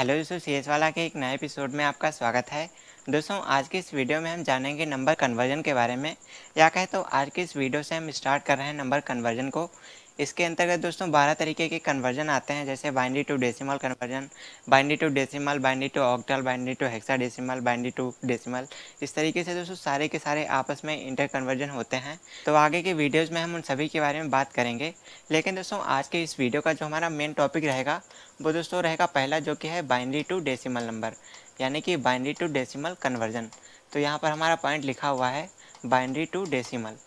Hello दोस्तों, CS वाला के एक नए एपिसोड में आपका स्वागत है। दोस्तों, आज की इस वीडियो में हम जानेंगे नंबर कन्वर्जन के बारे में, या कहें तो आज की इस वीडियो से हम स्टार्ट कर रहे हैं नंबर कन्वर्जन को। इसके अंतर्गत दोस्तों 12 तरीके के कन्वर्जन आते हैं, जैसे binary to decimal conversion, binary to decimal, binary to octal, binary to hexadecimal, binary to decimal. इस तरीके से दोस्तों सारे के सारे आपस में इंटर कन्वर्जन होते हैं। तो आगे के वीडियोज़ में हम उन सभी के बारे में बात करेंगे। लेकिन दोस्तों आज के इस वीडियो का जो हमारा मेन टॉपिक रहेगा वो दोस्तों रहेगा पहला, जो कि है बाइनरी टू डेसिमल नंबर, यानी कि बाइनरी टू डेसिमल कन्वर्जन। तो यहाँ पर हमारा पॉइंट लिखा हुआ है बाइनरी टू डेसिमल।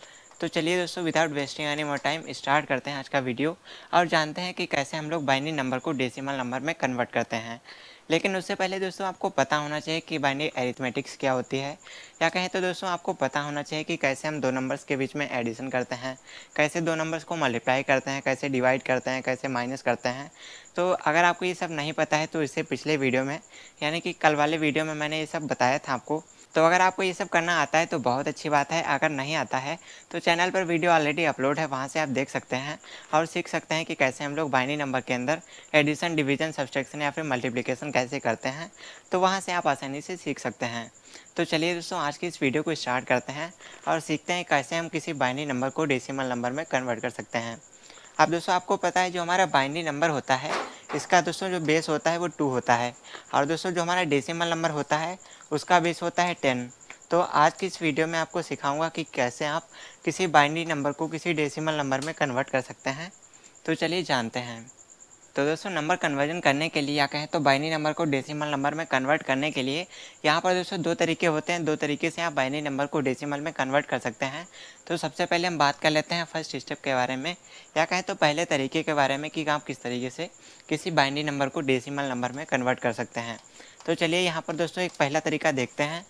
तो चलिए दोस्तों, without wasting any more time start करते हैं आज का वीडियो और जानते हैं कि कैसे हम लोग बाइनरी नंबर को डेसिमल नंबर में कन्वर्ट करते हैं। लेकिन उससे पहले दोस्तों आपको पता होना चाहिए कि बाइनरी अरिथमेटिक्स क्या होती है, या कहें तो दोस्तों आपको पता होना चाहिए कि कैसे हम दो नंबर्स के बीच में एडिशन करते हैं, कैसे दो नंबर्स को मल्टीप्लाई करते हैं, कैसे डिवाइड करते हैं, कैसे माइनस करते हैं। तो अगर आपको ये सब नहीं पता है तो इससे पिछले वीडियो में, यानी कि कल वाले वीडियो में मैंने ये सब बताया था आपको। तो अगर आपको ये सब करना आता है तो बहुत अच्छी बात है, अगर नहीं आता है तो चैनल पर वीडियो ऑलरेडी अपलोड है, वहाँ से आप देख सकते हैं और सीख सकते हैं कि कैसे हम लोग बाइनरी नंबर के अंदर एडिशन, डिवीजन, सब्सट्रैक्शन या फिर मल्टीप्लिकेशन कैसे करते हैं। तो वहाँ से आप आसानी से सीख सकते हैं। तो चलिए दोस्तों, आज की इस वीडियो को स्टार्ट करते हैं और सीखते हैं कैसे हम किसी बाइनरी नंबर को डेसिमल नंबर में कन्वर्ट कर सकते हैं। अब दोस्तों आपको पता है जो हमारा बाइनरी नंबर होता है, इसका दोस्तों जो बेस होता है वो 2 होता है, और दोस्तों जो हमारा डेसिमल नंबर होता है उसका बेस होता है 10। तो आज की इस वीडियो में आपको सिखाऊंगा कि कैसे आप किसी बाइनरी नंबर को किसी डेसिमल नंबर में कन्वर्ट कर सकते हैं। तो चलिए जानते हैं। तो दोस्तों नंबर कन्वर्जन करने के लिए, या कहें तो बाइनरी नंबर को डेसिमल नंबर में कन्वर्ट करने के लिए, यहाँ पर दोस्तों 2 तरीके होते हैं। 2 तरीके से आप बाइनरी नंबर को डेसिमल में कन्वर्ट कर सकते हैं। तो सबसे पहले हम बात कर लेते हैं फर्स्ट स्टेप के बारे में, या कहें तो पहले तरीके के बारे में कि आप किस तरीके से किसी बाइनरी नंबर को डेसिमल नंबर में कन्वर्ट कर सकते हैं। तो चलिए यहाँ पर दोस्तों एक पहला तरीका देखते हैं।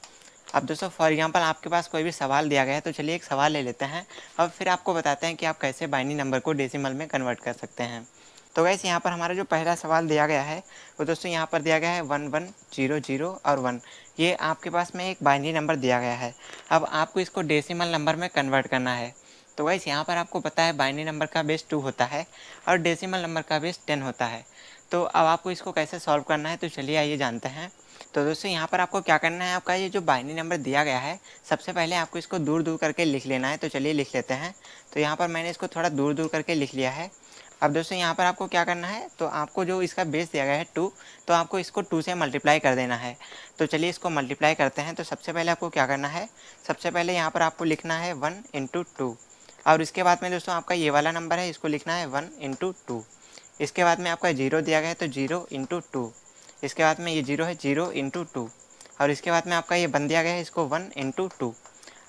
अब दोस्तों फॉर एग्जांपल आपके पास कोई भी सवाल दिया गया है, तो चलिए एक सवाल ले लेते हैं और फिर आपको बताते हैं कि आप कैसे बाइनरी नंबर को डेसिमल में कन्वर्ट कर सकते हैं। तो गाइस यहाँ पर हमारा जो पहला सवाल दिया गया है वो दोस्तों यहाँ पर दिया गया है 1 1 0 0 और 1। ये आपके पास में एक बाइनरी नंबर दिया गया है। अब आपको इसको डेसिमल नंबर में कन्वर्ट करना है। तो गाइस यहाँ पर आपको पता है बाइनरी नंबर का बेस 2 होता है और डेसिमल नंबर का बेस 10 होता है। तो अब आपको इसको कैसे सॉल्व करना है, तो चलिए आइए जानते हैं। तो दोस्तों यहाँ पर आपको क्या करना है, आपका ये जो बाइनरी नंबर दिया गया है सबसे पहले आपको इसको दूर दूर करके लिख लेना है। तो चलिए लिख लेते हैं। तो यहाँ पर मैंने इसको थोड़ा दूर दूर करके लिख लिया है। अब दोस्तों यहाँ पर आपको क्या करना है, तो आपको जो इसका बेस दिया गया है 2, तो आपको इसको 2 से मल्टीप्लाई कर देना है। तो चलिए इसको मल्टीप्लाई करते हैं। तो सबसे पहले आपको क्या करना है, सबसे पहले यहाँ पर आपको लिखना है 1 × 2, और इसके बाद में दोस्तों आपका ये वाला नंबर है, इसको लिखना है 1 × 2। इसके बाद में आपका 0 दिया गया है तो 0 × 2। इसके बाद में ये 0 है, 0 × 2, और इसके बाद में आपका ये 1 दिया गया है, इसको 1 × 2।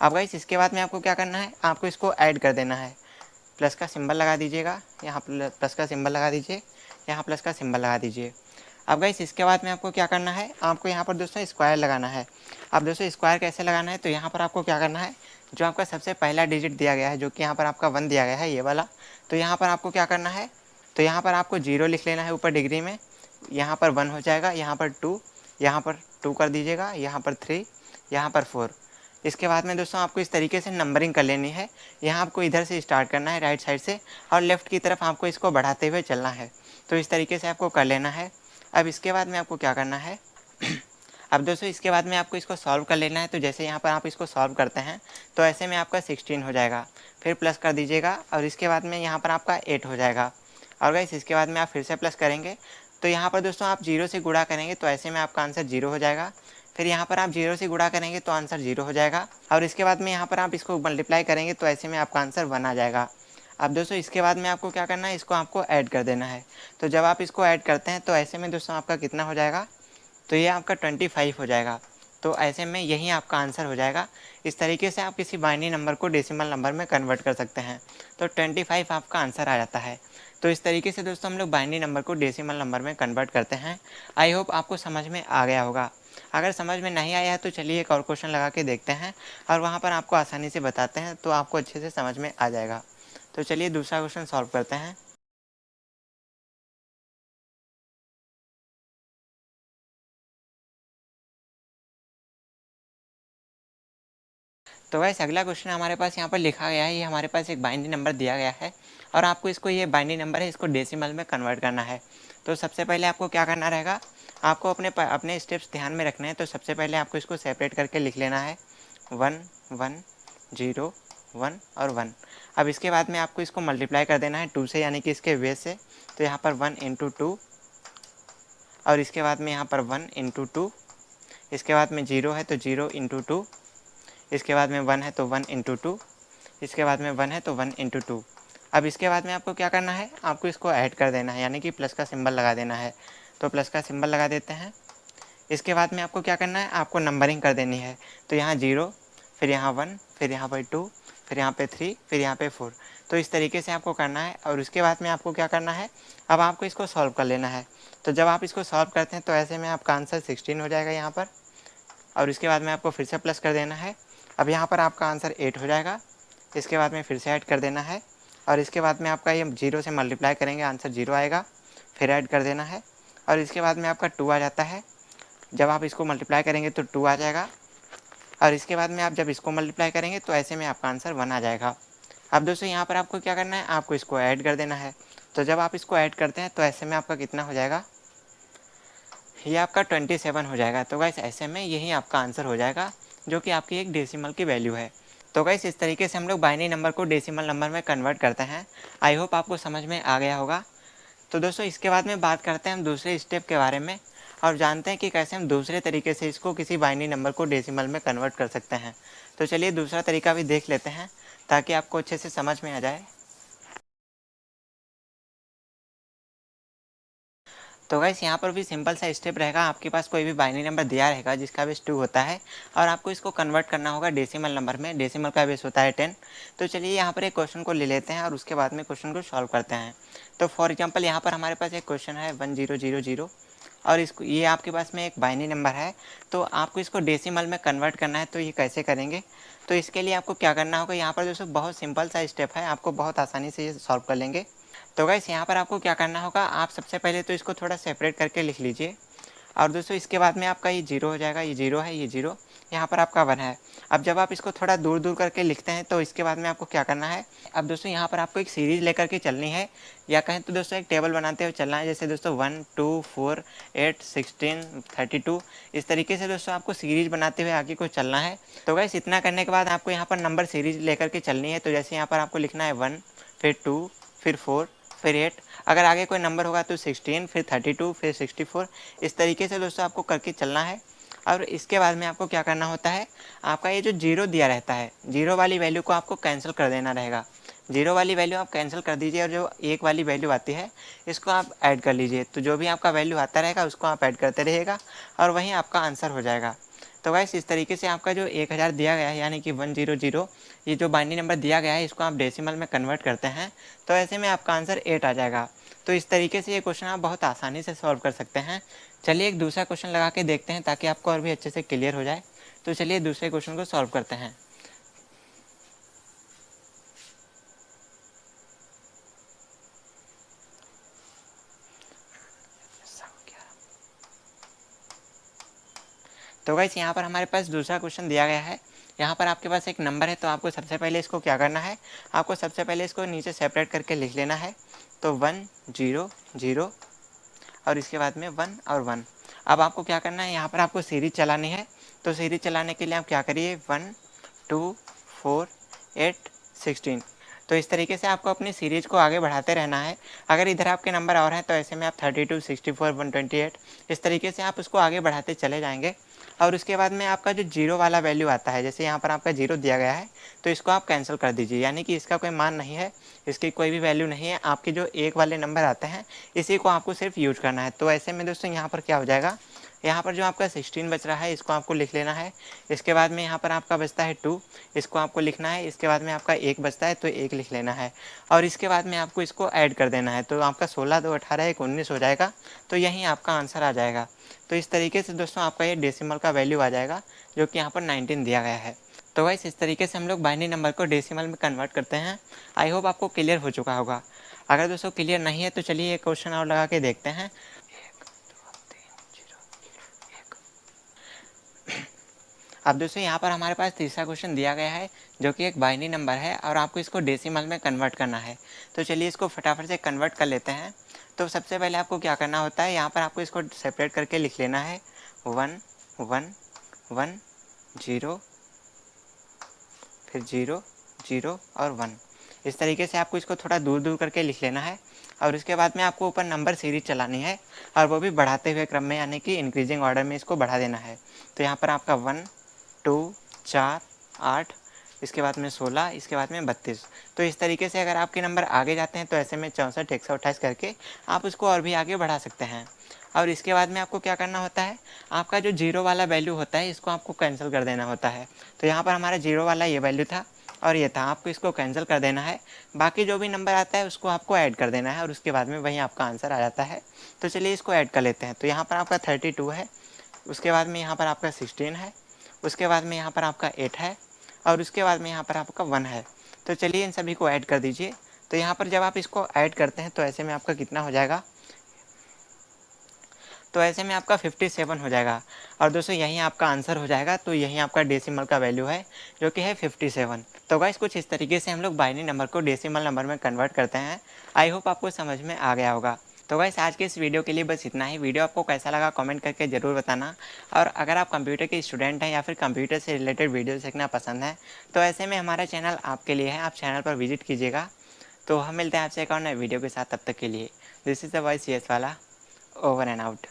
अब गाइस इसके बाद में आपको क्या करना है, आपको इसको ऐड कर देना है। प्लस का सिंबल लगा दीजिएगा, यहाँ प्लस का सिंबल लगा दीजिए, यहाँ प्लस का सिंबल लगा दीजिए। अब गाइस इसके बाद में आपको क्या करना है, आपको यहाँ पर दोस्तों स्क्वायर लगाना है। अब दोस्तों स्क्वायर कैसे लगाना है, तो यहाँ पर आपको क्या करना है, जो आपका सबसे पहला डिजिट दिया गया है, जो कि यहाँ पर आपका 1 दिया गया है ये वाला, तो यहाँ पर आपको क्या करना है, तो यहाँ पर आपको 0 लिख लेना है ऊपर डिग्री में, यहाँ पर 1 हो जाएगा, यहाँ पर 2, यहाँ पर 2 कर दीजिएगा, यहाँ पर 3, यहाँ पर 4। इसके बाद में दोस्तों आपको इस तरीके से नंबरिंग कर लेनी है। यहाँ आपको इधर से स्टार्ट करना है राइट साइड से, और लेफ़्ट की तरफ आपको इसको बढ़ाते हुए चलना है। तो इस तरीके से आपको कर लेना है। अब इसके बाद में आपको क्या करना है अब दोस्तों इसके बाद में आपको इसको सॉल्व कर लेना है। तो जैसे यहाँ पर आप इसको सॉल्व करते हैं तो ऐसे में आपका 16 हो जाएगा, फिर प्लस कर दीजिएगा, और इसके बाद में यहाँ पर आपका 8 हो जाएगा। और गाइस इसके बाद में आप फिर से प्लस करेंगे, तो यहाँ पर दोस्तों आप 0 से गुणा करेंगे तो ऐसे में आपका आंसर 0 हो जाएगा। फिर यहाँ पर आप 0 से गुणा करेंगे तो आंसर 0 हो जाएगा, और इसके बाद में यहाँ पर आप इसको मल्टीप्लाई करेंगे तो ऐसे में आपका आंसर 1 आ जाएगा। अब दोस्तों इसके बाद में आपको क्या करना है, इसको आपको ऐड कर देना है। तो जब आप इसको ऐड करते हैं तो ऐसे में दोस्तों आपका कितना हो जाएगा, तो ये आपका 25 हो जाएगा। तो ऐसे में यही आपका आंसर हो जाएगा। इस तरीके से आप किसी बाइनरी नंबर को डेसिमल नंबर में कन्वर्ट कर सकते हैं। तो 25 आपका आंसर आ जाता है। तो इस तरीके से दोस्तों हम लोग बाइनरी नंबर को डेसिमल नंबर में कन्वर्ट करते हैं। आई होप आपको समझ में आ गया होगा। अगर समझ में नहीं आया है तो चलिए एक और क्वेश्चन लगा के देखते हैं, और वहाँ पर आपको आसानी से बताते हैं, तो आपको अच्छे से समझ में आ जाएगा। तो चलिए दूसरा क्वेश्चन सॉल्व करते हैं। तो वैसे अगला क्वेश्चन हमारे पास यहाँ पर लिखा गया है, ये हमारे पास एक बाइनरी नंबर दिया गया है और आपको इसको, ये बाइनरी नंबर है, इसको डेसिमल में कन्वर्ट करना है। तो सबसे पहले आपको क्या करना रहेगा, आपको अपने स्टेप्स ध्यान में रखने हैं। तो सबसे पहले आपको इसको सेपरेट करके लिख लेना है 1 1 0 1 और 1। अब इसके बाद में आपको इसको मल्टीप्लाई कर देना है 2 से, यानी कि इसके बेस से। तो यहाँ पर 1 × 2 और इसके बाद में यहाँ पर 1 × 2, इसके बाद में 0 है तो 0 × 2, इसके बाद में 1 है तो 1 × 2, इसके बाद में 1 है तो 1 × 2। अब इसके बाद में आपको क्या करना है, आपको इसको ऐड कर देना है, यानी कि प्लस का सिंबल लगा देना है। तो प्लस का सिंबल लगा देते हैं। इसके बाद में आपको क्या करना है, आपको नंबरिंग कर देनी है। तो यहाँ 0, फिर यहाँ 1, फिर यहाँ पर 2, फिर यहाँ पे 3, फिर यहाँ पे 4। तो इस तरीके से आपको करना है। और उसके बाद में आपको क्या करना है, अब आपको इसको सॉल्व कर लेना है। तो जब आप इसको सॉल्व करते हैं तो ऐसे में आपका आंसर 16 हो जाएगा यहाँ पर। और इसके बाद में आपको फिर से प्लस कर देना है। अब यहाँ पर आपका आंसर 8 हो जाएगा। इसके बाद में फिर से ऐड कर देना है और इसके बाद में आपका ये 0 से मल्टीप्लाई करेंगे, आंसर 0 आएगा, फिर ऐड कर देना है। और इसके बाद में आपका 2 आ जाता है। जब आप इसको मल्टीप्लाई करेंगे तो 2 आ जाएगा। और इसके बाद में आप जब इसको मल्टीप्लाई करेंगे तो ऐसे में आपका आंसर 1 आ जाएगा। अब दोस्तों यहाँ पर आपको क्या करना है, आपको इसको ऐड कर देना है। तो जब आप इसको ऐड करते हैं तो ऐसे में आपका कितना हो जाएगा, ये आपका 27 हो जाएगा। तो गाइस ऐसे में यही आपका आंसर हो जाएगा, जो कि आपकी एक डेसिमल की वैल्यू है। तो गाइस इस तरीके से हम लोग बाइनरी नंबर को डेसिमल नंबर में कन्वर्ट करते हैं। आई होप आपको समझ में आ गया होगा। तो दोस्तों इसके बाद में बात करते हैं हम दूसरे स्टेप के बारे में और जानते हैं कि कैसे हम दूसरे तरीके से इसको किसी बाइनरी नंबर को डेसिमल में कन्वर्ट कर सकते हैं। तो चलिए दूसरा तरीका भी देख लेते हैं ताकि आपको अच्छे से समझ में आ जाए। तो गाइस यहाँ पर भी सिंपल सा स्टेप रहेगा। आपके पास कोई भी बाइनरी नंबर दिया रहेगा जिसका बेस 2 होता है और आपको इसको कन्वर्ट करना होगा डेसिमल नंबर में। डेसिमल का बेस होता है 10। तो चलिए यहाँ पर एक क्वेश्चन को ले लेते हैं और उसके बाद में क्वेश्चन को सॉल्व करते हैं। तो फॉर एग्जांपल यहाँ पर हमारे पास एक क्वेश्चन है 1000 और इसको ये आपके पास में एक बाइनरी नंबर है। तो आपको इसको डेसिमल में कन्वर्ट करना है। तो ये कैसे करेंगे, तो इसके लिए आपको क्या करना होगा, यहाँ पर दोस्तों बहुत सिंपल सा स्टेप है, आपको बहुत आसानी से ये सॉल्व कर लेंगे। तो गाइस यहाँ पर आपको क्या करना होगा, आप सबसे पहले तो इसको थोड़ा सेपरेट करके लिख लीजिए। और दोस्तों इसके बाद में आपका ये 0 हो जाएगा, ये 0 है, ये 0, यहाँ पर आपका 1 है। अब जब आप इसको थोड़ा दूर दूर करके लिखते हैं तो इसके बाद में आपको क्या करना है, अब दोस्तों यहाँ पर आपको एक सीरीज़ लेकर के चलनी है, या कहें तो दोस्तों एक टेबल बनाते हुए चलना है। जैसे दोस्तों 1 2 4 8 16 32, इस तरीके से दोस्तों आपको सीरीज़ बनाते हुए आगे को चलना है। तो गाइस इतना करने के बाद आपको यहाँ पर नंबर सीरीज़ लेकर के चलनी है। तो जैसे यहाँ पर आपको लिखना है 1, फिर 2, फिर 4, फिर 8, अगर आगे कोई नंबर होगा तो 16, फिर 32, फिर 64, इस तरीके से दोस्तों आपको करके चलना है। और इसके बाद में आपको क्या करना होता है, आपका ये जो 0 दिया रहता है, 0 वाली वैल्यू को आपको कैंसिल कर देना रहेगा। 0 वाली वैल्यू आप कैंसिल कर दीजिए और जो 1 वाली वैल्यू आती है इसको आप ऐड कर लीजिए। तो जो भी आपका वैल्यू आता रहेगा उसको आप ऐड करते रहिएगा और वहीं आपका आंसर हो जाएगा। तो गाइस इस तरीके से आपका जो 1000 दिया गया है, यानी कि 100, ये जो बाइनरी नंबर दिया गया है इसको आप डेसिमल में कन्वर्ट करते हैं तो ऐसे में आपका आंसर 8 आ जाएगा। तो इस तरीके से ये क्वेश्चन आप बहुत आसानी से सॉल्व कर सकते हैं। चलिए एक दूसरा क्वेश्चन लगा के देखते हैं ताकि आपको और भी अच्छे से क्लियर हो जाए। तो चलिए दूसरे क्वेश्चन को सॉल्व करते हैं। तो गाइस यहाँ पर हमारे पास दूसरा क्वेश्चन दिया गया है। यहाँ पर आपके पास एक नंबर है, तो आपको सबसे पहले इसको क्या करना है, आपको सबसे पहले इसको नीचे सेपरेट करके लिख लेना है। तो 1 0 0 और इसके बाद में 1 और 1। अब आपको क्या करना है, यहाँ पर आपको सीरीज चलानी है। तो सीरीज चलाने के लिए आप क्या करिए, 1 2 4 8 16। तो इस तरीके से आपको अपनी सीरीज को आगे बढ़ाते रहना है। अगर इधर आपके नंबर और हैं तो ऐसे में आप 32 64 128, इस तरीके से आप उसको आगे बढ़ाते चले जाएंगे। और उसके बाद में आपका जो 0 वाला वैल्यू आता है, जैसे यहाँ पर आपका 0 दिया गया है तो इसको आप कैंसिल कर दीजिए, यानी कि इसका कोई मान नहीं है, इसकी कोई भी वैल्यू नहीं है। आपके जो 1 वाले नंबर आते हैं इसी को आपको सिर्फ यूज करना है। तो ऐसे में दोस्तों यहाँ पर क्या हो जाएगा, यहाँ पर जो आपका 16 बच रहा है इसको आपको लिख लेना है। इसके बाद में यहाँ पर आपका बचता है 2, इसको आपको लिखना है। इसके बाद में आपका 1 बचता है तो 1 लिख लेना है और इसके बाद में आपको इसको ऐड कर देना है। तो आपका 16 2 18 1 19 हो जाएगा। तो यही आपका आंसर आ जाएगा। तो इस तरीके से दोस्तों आपका ये डेसिमल का वैल्यू आ जाएगा, जो कि यहाँ पर 19 दिया गया है। तो गाइस इस तरीके से हम लोग बाइनरी नंबर को डेसिमल में कन्वर्ट करते हैं। आई होप आपको क्लियर हो चुका होगा। अगर दोस्तों क्लियर नहीं है तो चलिए एक क्वेश्चन और लगा के देखते हैं। अब दोस्तों यहाँ पर हमारे पास तीसरा क्वेश्चन दिया गया है जो कि एक बाइनरी नंबर है और आपको इसको डेसिमल में कन्वर्ट करना है। तो चलिए इसको फटाफट से कन्वर्ट कर लेते हैं। तो सबसे पहले आपको क्या करना होता है, यहाँ पर आपको इसको सेपरेट करके लिख लेना है 1 1 1 0 फिर 0 0 और 1। इस तरीके से आपको इसको थोड़ा दूर दूर करके लिख लेना है और उसके बाद में आपको ऊपर नंबर सीरीज चलानी है और वो भी बढ़ाते हुए क्रम में, यानी कि इंक्रीजिंग ऑर्डर में इसको बढ़ा देना है। तो यहाँ पर आपका 1 2 4 8, इसके बाद में 16, इसके बाद में 32। तो इस तरीके से अगर आपके नंबर आगे जाते हैं तो ऐसे में 64 128 करके आप उसको और भी आगे बढ़ा सकते हैं। और इसके बाद में आपको क्या करना होता है, आपका जो जीरो वाला वैल्यू होता है इसको आपको कैंसिल कर देना होता है। तो यहाँ पर हमारा जीरो वाला ये वैल्यू था और ये था, आपको इसको कैंसिल कर देना है। बाकी जो भी नंबर आता है उसको आपको ऐड कर देना है और उसके बाद में वही आपका आंसर आ जाता है। तो चलिए इसको ऐड कर लेते हैं। तो यहाँ पर आपका 32 है, उसके बाद में यहाँ पर आपका 16 है, उसके बाद में यहाँ पर आपका 8 है और उसके बाद में यहाँ पर आपका 1 है। तो चलिए इन सभी को ऐड कर दीजिए। तो यहाँ पर जब आप इसको ऐड करते हैं तो ऐसे में आपका कितना हो जाएगा, तो ऐसे में आपका 57 हो जाएगा और दोस्तों यही आपका आंसर हो जाएगा। तो यही आपका डेसिमल का वैल्यू है जो कि है 57। तो गाइस कुछ इस तरीके से हम लोग बाइनरी नंबर को डेसिमल नंबर में कन्वर्ट करते हैं। आई होप आपको समझ में आ गया होगा। तो गाइस आज के इस वीडियो के लिए बस इतना ही। वीडियो आपको कैसा लगा कमेंट करके ज़रूर बताना। और अगर आप कंप्यूटर के स्टूडेंट हैं या फिर कंप्यूटर से रिलेटेड वीडियो देखना पसंद है तो ऐसे में हमारा चैनल आपके लिए है, आप चैनल पर विजिट कीजिएगा। तो हम मिलते हैं आपसे एक और नए वीडियो के साथ, तब तक के लिए this is the voice CS वाला, ओवर एंड आउट।